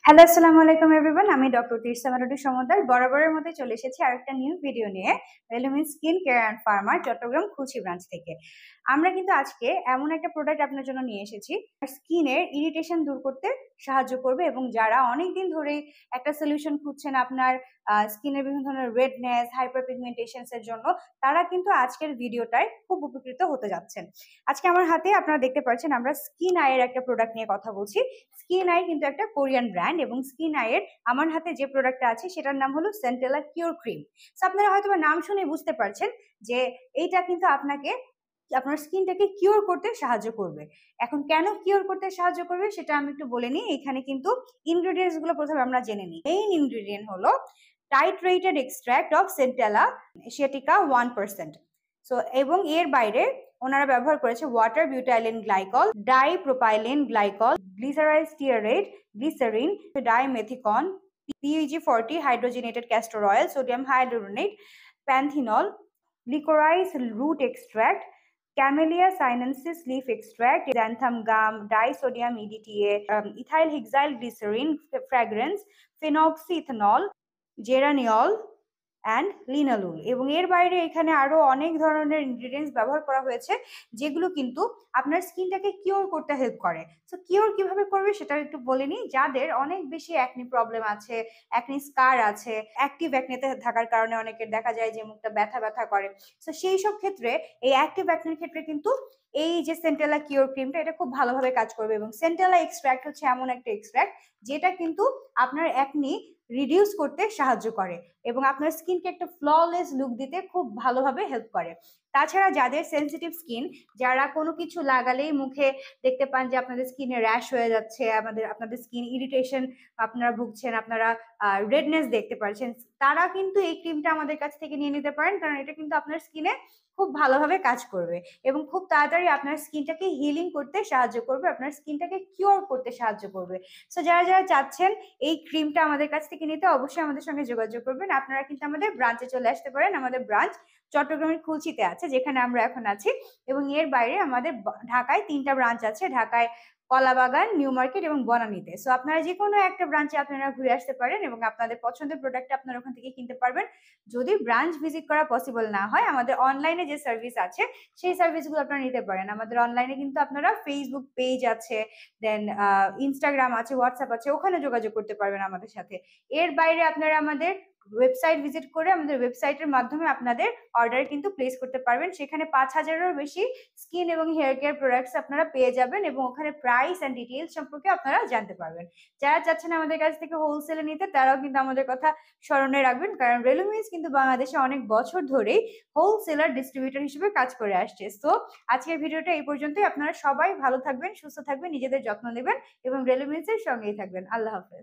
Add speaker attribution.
Speaker 1: Hello, আসসালামু আলাইকুম everyone. আমি ডক্টর তিরসা মেলোডি সমদ্দার বরাবরের মতো চলে এসেছি আরেকটা নিউ ভিডিও নিয়ে রেলুমিন স্কিন কেয়ার অ্যান্ড ফার্মার চট্টগ্রাম খুলশি ব্রাঞ্চ থেকে। আমরা কিন্তু আজকে এমন একটা প্রোডাক্ট আপনার জন্য নিয়ে এসেছি স্কিনের ইরিটেশন দূর করতে সাহায্য করবে, এবং যারা অনেকদিন ধরেই একটা সলিউশন খুঁজছেন আপনার স্কিনের বিভিন্ন ধরনের রেডনেস, হাইপার পিগমেন্টেশনস এর জন্য, তারা কিন্তু আজকের ভিডিওটায় খুব উপকৃত হতে যাচ্ছেন। আজকে আমার হাতে আপনারা দেখতে পাচ্ছেন আমরা স্কিন আইয়ের একটা প্রোডাক্ট নিয়ে কথা বলছি। স্কিন আই কিন্তু একটা কোরিয়ান ব্র্যান্ড, এবং স্কিন আইয়ের আমার হাতে যে প্রোডাক্টটা আছে সেটার নাম হলো সেন্টেলা কিওর ক্রিম। সো আপনারা হয়তো নাম শুনে বুঝতে পারছেন যে এইটা কিন্তু আপনাকে আপনার স্কিনটাকে কিওর করতে সাহায্য করবে। এখন কেন কিওর করতে সাহায্য করবে সেটা আমি একটু বলে নিই। এখানে কিন্তু ইনগ্রেডিয়েন্টস গুলো প্রথমে আমরা জেনে নিই। মেইন ইনগ্রেডিয়েন্ট হলো titrated extract of centella asiatica 1%। So এবং এর বাইরে ওনারা ব্যবহার করেছে water butylene glycol, dipropylene glycol, glyceryl stearate, glycerin, dimethicone, PEG40 hydrogenated castor oil, sodium হাইড্রোনেট, panthenol, liquorice root extract, camellia sinensis leaf extract, xantham gum, disodium EDTA, ethyl hexyl glycerin fragrance, phenoxyethanol, geraniol and linalool. এবং এর বাইরে এখানে আরো অনেক ধরনের ingredients ব্যবহার করা হয়েছে যেগুলো কিন্তু আপনার স্কিনটাকে কিওর করতে হেল্প করে। সো কিওর কিভাবে করবে সেটা একটু বলে নিই। যাদের অনেক বেশি অ্যাকনি প্রবলেম আছে, অ্যাকনি স্কার আছে, অ্যাক্টিভ অ্যাকনিতে থাকার কারণে অনেকের দেখা যায় যে মুখটা ব্যথা ব্যথা করে, সো সেই সব ক্ষেত্রে এই অ্যাক্টিভ অ্যাকনির ক্ষেত্রে কিন্তু এই যে সেন্টেলা কিওর ক্রিমটা এটা খুব ভালোভাবে কাজ করবে। এবং সেন্টেলা এক্সট্রাক্ট হচ্ছে এমন একটা এক্সট্রাক্ট যেটা কিন্তু আপনার অ্যাকনি রিডিউস করতে সাহায্য করে এবং আপনার স্কিনকে একটা ফ্ললেস লুক দিতে খুব ভালোভাবে হেল্প করে। তাছাড়া যাদের সেন্সিটিভ স্কিন, যারা কোনো কিছু লাগালেই মুখে দেখতে পান যে আপনাদের স্কিনে র্যাশ হয়ে যাচ্ছে, আপনাদের স্কিন ইরিটেশন আপনারা ভুগছেন, আপনারা রেডনেস দেখতে পাচ্ছেন, তারা কিন্তু এই ক্রিমটা আমাদের কাছ থেকে নিয়ে নিতে পারেন, কারণ এটা কিন্তু আপনার স্কিনে খুব ভালোভাবে কাজ করবে এবং খুব তাড়াতাড়ি আপনার স্কিনটাকে হিলিং করতে সাহায্য করবে, আপনার স্কিনটাকে কিওর করতে সাহায্য করবে। সো যারা যারা চাচ্ছেন এই ক্রিমটা আমাদের কাছ থেকে নিতে, অবশ্যই আমাদের সঙ্গে যোগাযোগ করবেন। আপনারা কিন্তু আমাদের ব্রাঞ্চে চলে আসতে পারেন। আমাদের ব্রাঞ্চ চট্টগ্রামের খুলশিতে আছে, যেখানে আমরা এখন আছি, এবং এর বাইরে আমাদের ঢাকায় 3টা ব্রাঞ্চ আছে, ঢাকায় কলাবাগান, নিউ মার্কেট এবং বনানীতে। সো আপনারা যে কোনো একটা ব্রাঞ্চে আপনারা ঘুরে আসতে পারেন এবং আপনাদের পছন্দের প্রোডাক্ট আপনারা ওখান থেকে কিনতে পারবেন। যদি ব্রাঞ্চ ভিজিট করা পসিবল না হয়, আমাদের অনলাইনে যে সার্ভিস আছে সেই সার্ভিসগুলো আপনারা নিতে পারেন। আমাদের অনলাইনে কিন্তু আপনারা ফেসবুক পেজ আছে, দেন ইনস্টাগ্রাম আছে, হোয়াটসঅ্যাপ আছে, ওখানে যোগাযোগ করতে পারবেন আমাদের সাথে। এর বাইরে আপনারা আমাদের ওয়েবসাইট ভিজিট করে আমাদের ওয়েবসাইটের মাধ্যমে আপনাদের অর্ডার কিন্তু প্লেস করতে পারবেন। সেখানে 5,000-এরও বেশি স্কিন এবং হেয়ার কেয়ার প্রোডাক্টস আপনারা পেয়ে যাবেন এবং ওখানে প্রাইস অ্যান্ড ডিটেইলস সম্পর্কে আপনারা জানতে পারবেন। যারা চাচ্ছেন আমাদের কাছ থেকে হোলসেলে নিতে, তারাও কিন্তু আমাদের কথা স্মরণে রাখবেন, কারণ রেলুমিন্স কিন্তু বাংলাদেশে অনেক বছর ধরেই হোলসেলার ডিস্ট্রিবিউটর হিসেবে কাজ করে আসছে। সো আজকের ভিডিওটা এই পর্যন্তই। আপনারা সবাই ভালো থাকবেন, সুস্থ থাকবেন, নিজেদের যত্ন নেবেন এবং রেলুমিন্সের সঙ্গেই থাকবেন। আল্লাহ হাফেজ।